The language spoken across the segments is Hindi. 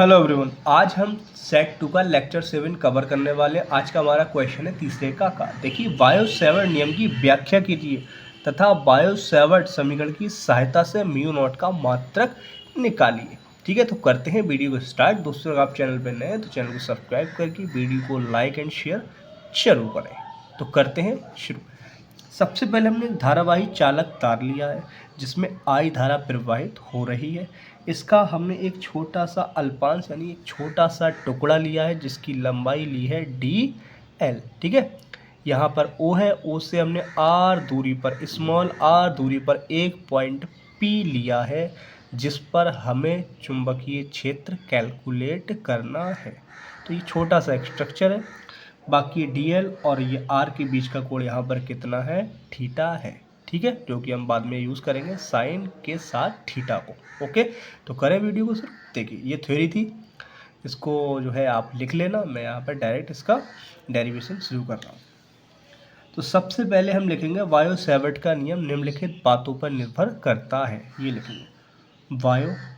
हेलो एवरीवन, आज हम सेट 2 का लेक्चर 7 कवर करने वाले हैं। आज का हमारा क्वेश्चन है तीसरे का। देखिए, बायो-सेवर्ट नियम की व्याख्या कीजिए तथा बायो-सेवर्ट समीकरण की सहायता से म्यू नॉट का मात्रक निकालिए। ठीक है, तो करते हैं वीडियो को स्टार्ट। दोस्तों, अगर आप चैनल पर नए हैं तो चैनल को सब्सक्राइब करके वीडियो को लाइक एंड शेयर जरूर करें। तो करते हैं शुरू। सबसे पहले हमने एक धारावाही चालक तार लिया है जिसमें I धारा प्रवाहित हो रही है। इसका हमने एक छोटा सा अल्पांश यानी एक छोटा सा टुकड़ा लिया है जिसकी लंबाई ली है DL। ठीक है, यहाँ पर O है, O से हमने R दूरी पर, स्मॉल r दूरी पर एक पॉइंट P लिया है जिस पर हमें चुंबकीय क्षेत्र कैलकुलेट करना है। तो ये छोटा सा स्ट्रक्चर है। बाकी DL और ये R के बीच का कोण यहाँ पर कितना है, थीटा है। ठीक है, जो कि हम बाद में यूज़ करेंगे साइन के साथ थीटा को। ओके, तो करें वीडियो को शुरू। देखिए, ये थ्योरी थी, इसको जो है आप लिख लेना। मैं यहाँ पर डायरेक्ट इसका डेरिवेशन शुरू कर रहा हूँ। तो सबसे पहले हम लिखेंगे बायो-सेवर्ट का नियम निम्नलिखित बातों पर निर्भर करता है। ये लिखेंगे, बायो-सेवर्ट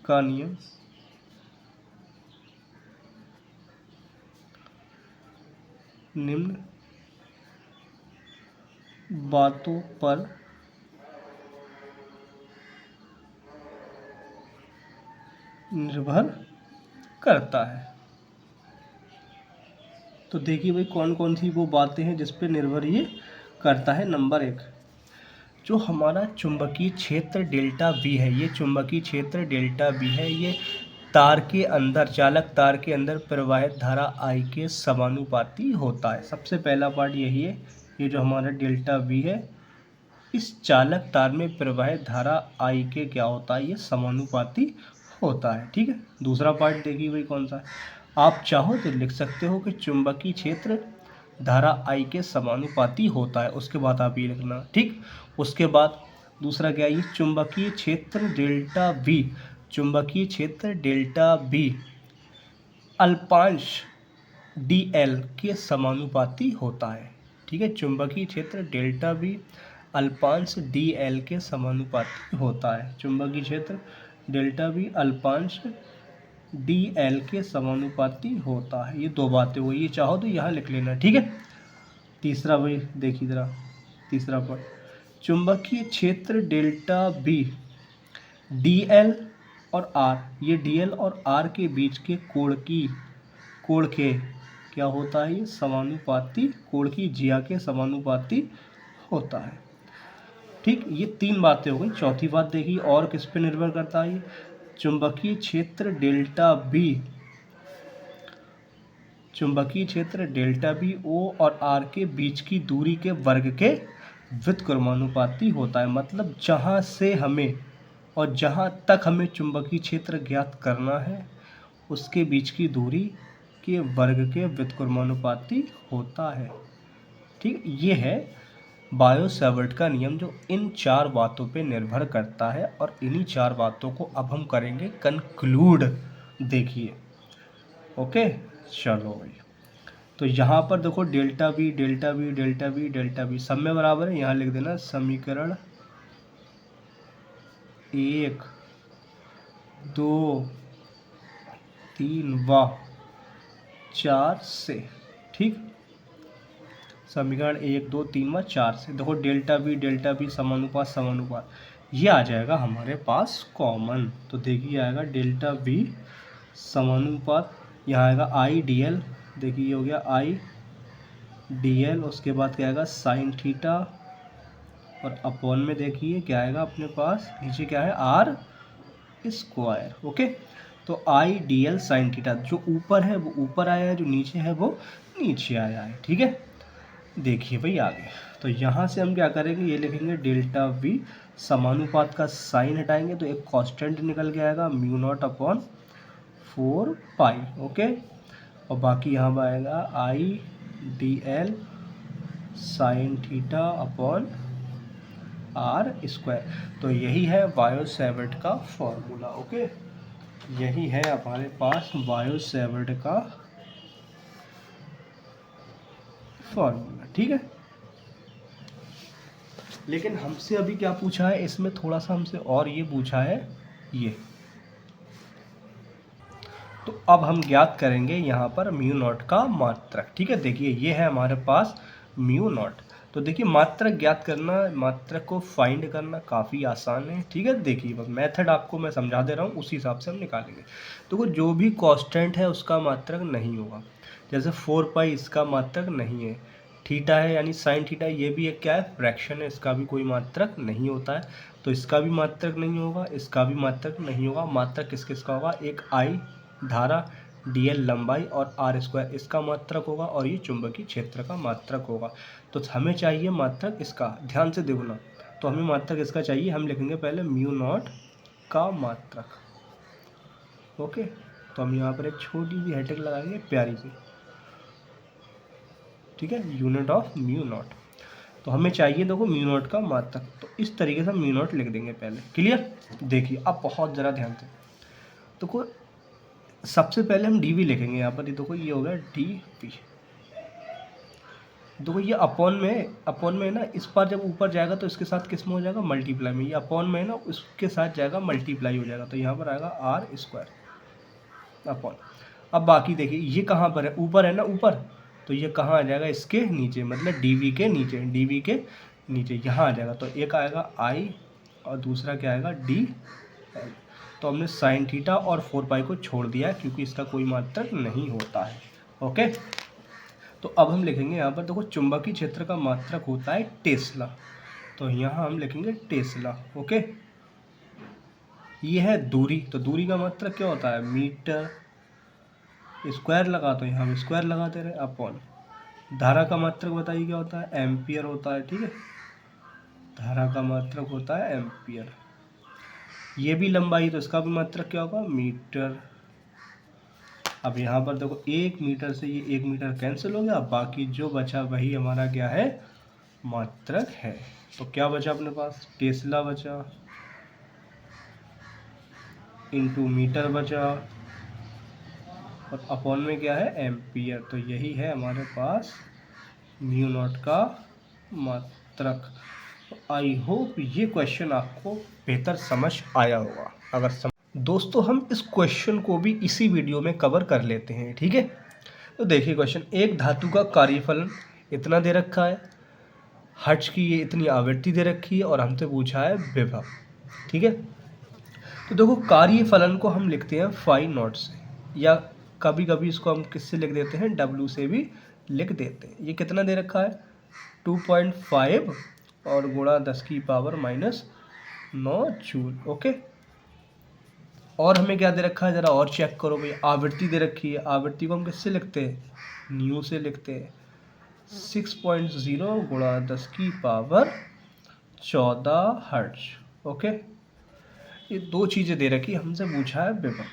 का नियम निम्न बातों पर निर्भर करता है। तो देखिए भाई, कौन कौन सी वो बातें हैं जिस पे निर्भर ये करता है। नंबर 1, जो हमारा चुंबकीय क्षेत्र डेल्टा V है, ये चुंबकीय क्षेत्र डेल्टा V है, ये तार के अंदर, चालक तार के अंदर प्रवाहित धारा I के समानुपाती होता है। सबसे पहला पार्ट यही है, ये जो हमारा डेल्टा V है, इस चालक तार में प्रवाहित धारा I के क्या होता है, ये समानुपाती होता है। ठीक है, दूसरा पार्ट देखिए भाई कौन सा है। आप चाहो तो लिख सकते हो कि चुंबकीय क्षेत्र धारा I के समानुपाती होता है। उसके बाद आप ये लिखना, ठीक। उसके बाद दूसरा क्या है, ये चुंबकीय क्षेत्र डेल्टा V, चुंबकीय क्षेत्र डेल्टा V अल्पांश DL के समानुपाती होता है। ठीक है, चुंबकीय क्षेत्र डेल्टा V अल्पांश DL के समानुपाती होता है। चुंबकीय क्षेत्र डेल्टा V अल्पांश DL के समानुपाती होता है। ये दो बातें हुई, ये चाहो तो यहाँ लिख लेना। ठीक है, तीसरा भाई देखिए ज़रा, तीसरा पॉइंट, चुंबकीय क्षेत्र डेल्टा B DL और R, ये DL और R के बीच के कोण के क्या होता है, ये समानुपाती, कोण की ज्या के समानुपाती होता है। ठीक, ये तीन बातें हो गई। चौथी बात देखिए, और किस पे निर्भर करता है, ये चुंबकीय क्षेत्र डेल्टा B, चुंबकीय क्षेत्र डेल्टा B O और R के बीच की दूरी के वर्ग के व्युत्क्रमानुपाती होता है। मतलब जहाँ से हमें और जहाँ तक हमें चुंबकीय क्षेत्र ज्ञात करना है उसके बीच की दूरी के वर्ग के व्युत्क्रमानुपाती होता है। ठीक, ये है बायो-सेवर्ट का नियम जो इन चार बातों पे निर्भर करता है। और इन्हीं चार बातों को अब हम करेंगे कंक्लूड। देखिए, ओके, चलो भाई। तो यहाँ पर देखो, delta V delta V delta V delta V सब में बराबर है। यहाँ लिख देना समीकरण 1 2 3 व 4 से। ठीक, समीकरण 1 2 3 व 4 से देखो, डेल्टा V समानुपात समानुपात ये आ जाएगा हमारे पास कॉमन। तो देखिए आएगा डेल्टा V समानुपात, यहाँ आएगा I DL, देखिए ये हो गया I DL, उसके बाद क्या आएगा साइन थीटा, और अपॉन में देखिए क्या आएगा अपने पास, नीचे क्या है R स्क्वायर। ओके, तो I DL साइन थीटा, जो ऊपर है वो ऊपर आया है, जो नीचे है वो नीचे आया है। ठीक है, देखिए भाई आगे। तो यहाँ से हम क्या करेंगे, ये लिखेंगे डेल्टा V समानुपात का साइन हटाएंगे तो एक कांस्टेंट निकल के आएगा म्यू नॉट अपॉन 4 पाई। ओके, और बाकी यहाँ पर आएगा I DL sine theta upon R square. तो यही है बायो-सेवर्ट का फॉर्मूला। ओके, यही है हमारे पास बायो-सेवर्ट का फॉर्मूला। ठीक है, लेकिन हमसे अभी क्या पूछा है, इसमें थोड़ा सा हमसे और ये पूछा है ये। तो अब हम ज्ञात करेंगे यहाँ पर म्यू नॉट का मात्रक। ठीक है, देखिए ये है हमारे पास म्यू नॉट। तो देखिए मात्रक ज्ञात करना, मात्रक को फाइंड करना काफ़ी आसान है। ठीक है, देखिए बस मेथड आपको मैं समझा दे रहा हूँ, उसी हिसाब से हम निकालेंगे। तो जो भी कांस्टेंट है उसका मात्रक नहीं होगा। जैसे 4 पाई इसका मात्रक नहीं है, थीटा है यानी साइन थीटा, ये भी एक क्या है, फ्रैक्शन है, इसका भी कोई मात्रक नहीं होता है। तो इसका भी मात्रक नहीं होगा, इसका भी मात्रक नहीं होगा। मात्रक किस किस का होगा, एक आई धारा, dl लंबाई और r स्क्वायर इसका मात्रक होगा, और ये चुंबकीय क्षेत्र का मात्रक होगा। तो हमें चाहिए मात्रक इसका, ध्यान से देखना। तो हमें मात्रक इसका चाहिए, हम लिखेंगे पहले म्यू नॉट का मात्रक। ओके, तो हम यहाँ पर एक छोटी सी हेडिंग लगाएंगे प्यारी सी। ठीक है, यूनिट ऑफ म्यू नॉट। तो हमें चाहिए देखो म्यू नॉट का मात्रक, तो इस तरीके से हम म्यू नॉट लिख देंगे पहले। क्लियर, देखिए अब बहुत ज़रा ध्यान से। तो सबसे पहले हम डी वी लिखेंगे यहाँ पर। देखो ये हो गया डी वी। देखो ये अपॉन में है ना, इस बार जब ऊपर जाएगा तो इसके साथ किस में हो जाएगा, मल्टीप्लाई में। ये अपॉन में है ना, उसके साथ जाएगा मल्टीप्लाई हो जाएगा, तो यहाँ पर आएगा आर स्क्वायर अपॉन। अब बाकी देखिए ये कहाँ पर है, ऊपर है ना, ऊपर, तो ये कहाँ आ जाएगा, इसके नीचे, मतलब डी वी के नीचे, डी वी के नीचे यहाँ आ जाएगा। तो एक आएगा आई और दूसरा क्या आएगा डी एल। तो हमने साइन थीटा और 4 पाई को छोड़ दिया है क्योंकि इसका कोई मात्रक नहीं होता है। ओके, तो अब हम लिखेंगे यहाँ पर, देखो चुंबकीय क्षेत्र का मात्रक होता है टेस्ला, तो यहाँ हम लिखेंगे टेस्ला। ओके, ये है दूरी, तो दूरी का मात्रक क्या होता है, मीटर। स्क्वायर लगा, तो यहाँ हम स्क्वायर लगा दे रहे हैं अपॉन। धारा का मात्रक बताइए क्या होता है, एम्पियर होता है। ठीक है, धारा का मात्रक होता है एम्पियर। ये भी लंबाई, तो इसका भी मात्रक क्या होगा, मीटर। अब यहाँ पर देखो 1 मीटर से ये 1 मीटर कैंसिल हो गया, बाकी जो बचा वही हमारा क्या है, मात्रक है। तो क्या बचा अपने पास, टेस्ला बचा, इंटू मीटर बचा, और अपॉन में क्या है, एम्पियर। तो यही है हमारे पास म्यू नॉट का मात्रक। आई होप ये क्वेश्चन आपको बेहतर समझ आया होगा। अगर दोस्तों हम इस क्वेश्चन को भी इसी वीडियो में कवर कर लेते हैं। ठीक है, तो देखिए क्वेश्चन, एक धातु का कार्यफलन इतना दे रखा है, हर्ट्ज की ये इतनी आवृत्ति दे रखी है, और हमसे पूछा है विभव। ठीक है, तो देखो कार्यफलन को हम लिखते हैं फाई नॉट से, या कभी कभी इसको हम किससे लिख देते हैं, डब्ल्यू से भी लिख देते हैं। ये कितना दे रखा है, 2.5 और गुणा 10 की पावर -9 जूल। ओके, और हमें क्या दे रखा है, ज़रा और चेक करो भाई, आवृत्ति दे रखी है। आवृत्ति को हम किससे लिखते हैं, न्यू से लिखते हैं। 6.0 गुणा 10 की पावर 14 हर्ट्ज। ओके, ये दो चीज़ें दे रखी, हमसे पूछा है विभव।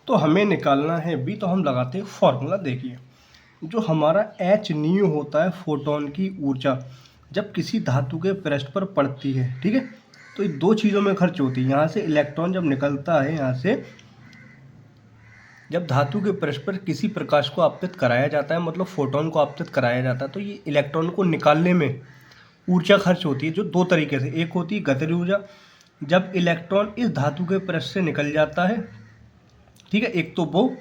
तो हमें निकालना है भी, तो हम लगाते हैं फॉर्मूला। देखिए जो हमारा एच न्यू होता है, फोटोन की ऊर्जा जब किसी धातु के पृष्ठ पर पड़ती है, ठीक है, तो ये दो चीज़ों में खर्च होती है। यहाँ से इलेक्ट्रॉन जब निकलता है, यहाँ से जब धातु के पृष्ठ पर किसी प्रकाश को आपतित कराया जाता है, मतलब फोटोन को आपतित कराया जाता है, तो ये इलेक्ट्रॉन को निकालने में ऊर्जा खर्च होती है, जो दो तरीके से। एक होती है गतिज ऊर्जा, जब इलेक्ट्रॉन इस धातु के पृष्ठ से निकल जाता है, ठीक है, एक तो वो,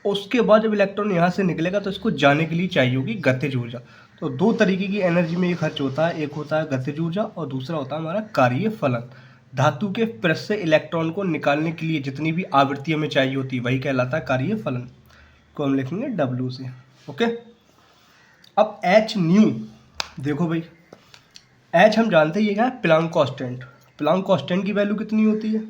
उसके बाद जब इलेक्ट्रॉन यहाँ से निकलेगा तो इसको जाने के लिए चाहिए होगी गतिज ऊर्जा। तो दो तरीके की एनर्जी में ये खर्च होता है, एक होता है गतिज ऊर्जा और दूसरा होता है हमारा कार्यफलन। धातु के पृष्ठ से इलेक्ट्रॉन को निकालने के लिए जितनी भी आवृत्ति हमें चाहिए होती है वही कहलाता है कार्यफलन, को हम लिखेंगे W से। ओके, अब एच न्यू, देखो भाई एच हम जानते हैं ये क्या है, प्लांक कांस्टेंट। प्लांक कांस्टेंट की वैल्यू कितनी होती है,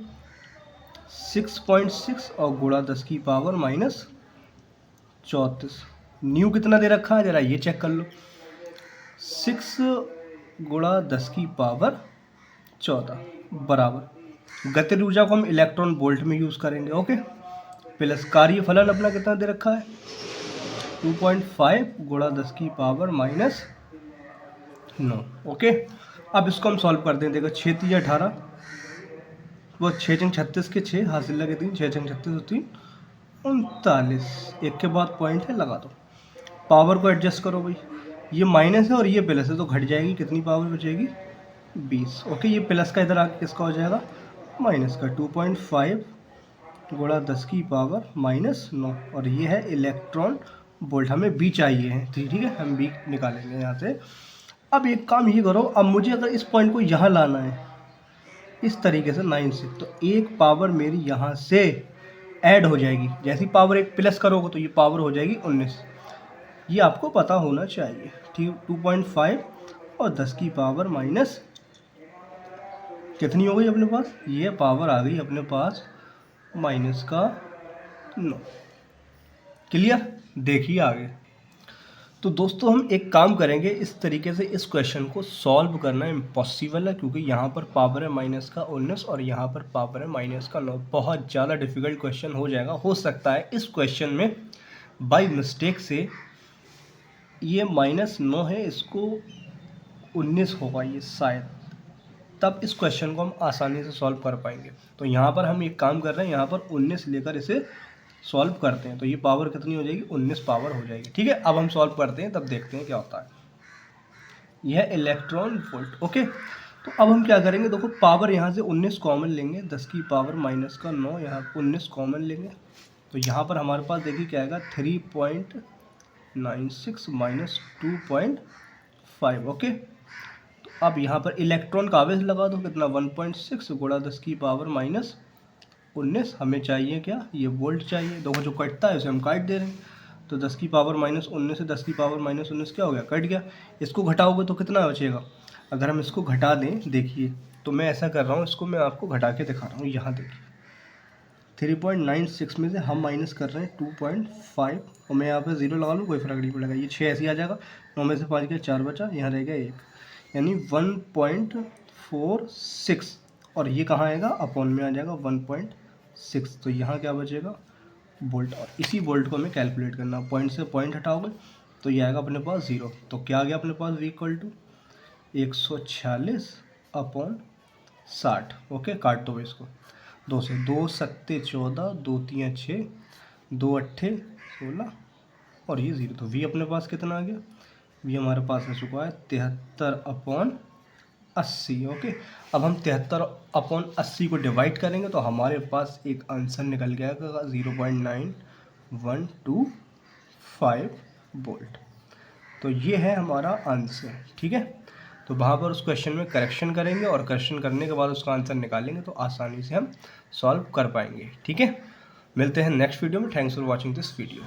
6.6 और गुणा 10 की पावर -34। न्यू कितना दे रखा है, जरा ये चेक कर लो, 6 गुणा 10 की पावर 14 बराबर, गतिज ऊर्जा को हम इलेक्ट्रॉन वोल्ट में यूज़ करेंगे। ओके, प्लस कार्यफलन अपना कितना दे रखा है, 2.5 गुणा 10 की पावर -9। ओके, अब इसको हम सॉल्व कर दें। देखो 6 3 18, वो 6 चंग 36 के 6 हासिल लगे 3, 6 चंग 36 3 39, एक के बाद पॉइंट है लगा दो। पावर को एडजस्ट करो भाई, ये माइनस है और ये प्लस है तो घट जाएगी, कितनी पावर बचेगी 20। ओके, ये प्लस का इधर आके किसका हो जाएगा माइनस का, 2.5 गुणा 10 की पावर -9, और ये है इलेक्ट्रॉन वोल्ट। हमें बी चाहिए है, ठीक है, हम बी निकालेंगे यहाँ से। अब एक काम ये करो, अब मुझे अगर इस पॉइंट को यहाँ लाना है इस तरीके से 9 से, तो एक पावर मेरी यहाँ से ऐड हो जाएगी। जैसी पावर एक प्लस करोगे तो ये पावर हो जाएगी 19, ये आपको पता होना चाहिए, ठीक। 2.5 और 10 की पावर माइनस कितनी हो गई अपने पास, ये पावर आ गई अपने पास -9। क्लियर, देखिए आगे। तो दोस्तों हम एक काम करेंगे, इस तरीके से इस क्वेश्चन को सॉल्व करना इम्पॉसिबल है, क्योंकि यहाँ पर पावर है -19 और यहाँ पर पावर है -9। बहुत ज़्यादा डिफिकल्ट क्वेश्चन हो जाएगा। हो सकता है इस क्वेश्चन में बाय मिस्टेक से ये -9 है, इसको 19 होगा ये शायद, तब इस क्वेश्चन को हम आसानी से सॉल्व कर पाएंगे। तो यहाँ पर हम एक काम कर रहे हैं, यहाँ पर 19 लेकर इसे सॉल्व करते हैं, तो ये पावर कितनी हो जाएगी 19 पावर हो जाएगी, ठीक है। अब हम सॉल्व करते हैं, तब देखते हैं क्या होता है। यह इलेक्ट्रॉन वोल्ट, ओके। तो अब हम क्या करेंगे, देखो पावर यहाँ से 19 कॉमन लेंगे, 10 की पावर -9, यहाँ 19 कॉमन लेंगे, तो यहाँ पर हमारे पास देखिए क्या आएगा 3.96 -2.5, ओके। तो अब यहाँ पर इलेक्ट्रॉन का आवेश लगा दो, कितना 1.6 गुणा 10 की पावर -19। हमें चाहिए क्या, ये वोल्ट चाहिए। देखो जो कटता है उसे हम काट दे रहे हैं, तो 10 की पावर -19 से 10 की पावर -19 क्या हो गया, कट गया। इसको घटाओगे तो कितना बचेगा, अगर हम इसको घटा दें, देखिए तो मैं ऐसा कर रहा हूँ, इसको मैं आपको घटा के दिखा रहा हूँ। यहाँ देखिए 3.96 में से हम माइनस कर रहे हैं 2.5, और मैं यहाँ पे 0 लगा लूँ कोई फर्क नहीं पड़ेगा, ये 6 ऐसे ही आ जाएगा। 9 में से 5 गया 4 बचा, यहाँ रह गया 1, यानी 1.46, और ये कहाँ आएगा अपॉन में आ जाएगा 1.6, तो यहाँ क्या बचेगा वोल्ट। और इसी वोल्ट को हमें कैलकुलेट करना, पॉइंट से पॉइंट हटाओगे तो ये आएगा अपने पास 0। तो क्या आ गया अपने पास V = 146/60, ओके। काट दो इसको, 2 से, 2 सत्ते 14, 2 3 6, 2 8 16, और ये 0। तो V अपने पास कितना आ गया, V हमारे पास आ चुका है 73/80, ओके। अब हम 73/80 को डिवाइड करेंगे तो हमारे पास एक आंसर निकल गया 0.9125 वोल्ट। तो ये है हमारा आंसर, ठीक है। तो वहाँ पर उस क्वेश्चन में करेक्शन करेंगे, और करेक्शन करने के बाद उसका आंसर निकालेंगे, तो आसानी से हम सॉल्व कर पाएंगे, ठीक है। मिलते हैं नेक्स्ट वीडियो में। Thanks for watching this video.